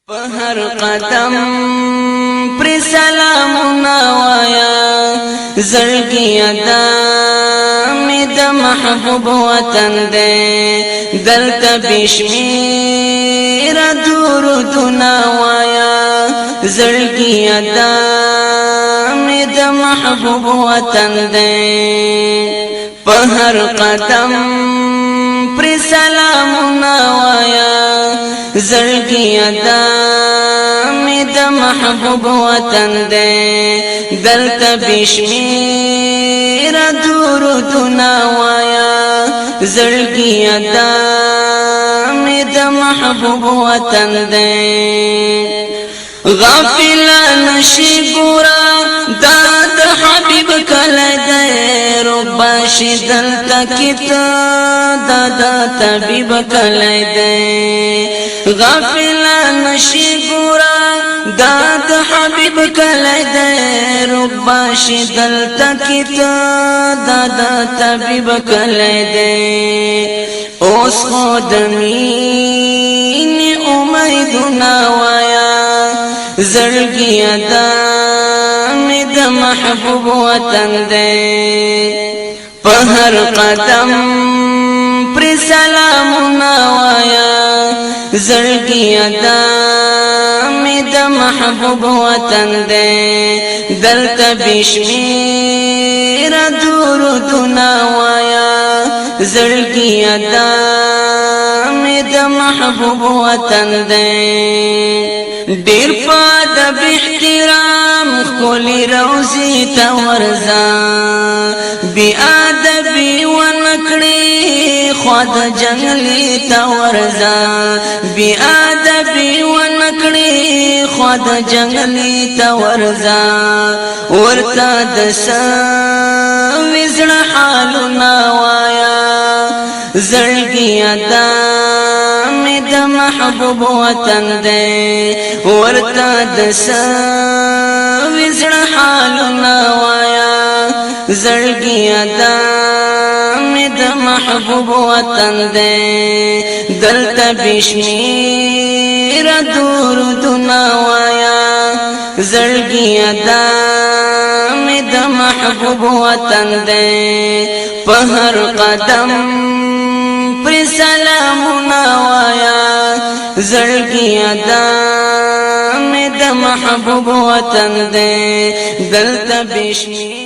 پہر قدم پر سلام نوایا زرگی ادا میں دا محبوب وطن دے دلتا بشمیر درود نوایا زرگی ادا میں دا محبوب وطن دے پہر قدم پر سلام نوایا زرگی ادا میں دا محبوب وطن دے دلتا بشمیر درود نوایا زرگی ادا میں دا محبوب وطن دے غافل نشی گورا داد حبیب کل دے رباشی دلتا کتا دادا طبیب کل دے غافل نشی گورا داد حبیب کل دے رباشی دلتا کتا دادا طبیب کل دے اوس خود مین امید نوایا زرگی ادا میں دا محبوب وطن دے پہر قدم پر سلام نوایا زرگی ادا میں دا محبوب وطن دے دلتا بشمیر درود نوایا زرگی ادا میں دا محبوب وطن دے دیر پاد باحترام خلی روزی تورزا بی آدبی ونکڑی خود جنگلی تورزا بی آدبی ونکڑی خود جنگلی تورزا ورطا دسا وزر حالو نوایا زرگی ادا میں دا محبوب وطن دے ورطا دسا وزر حالو نوایا زرگی ادا میں دا محبوب وطن دے دلتا بشمیر درود نوایا زرگی ادا میں دا محبوب وطن دے پہر قدم پر سلام نوایا زرگی ادا میں دا محبوب وطن دے دلتا بشمیر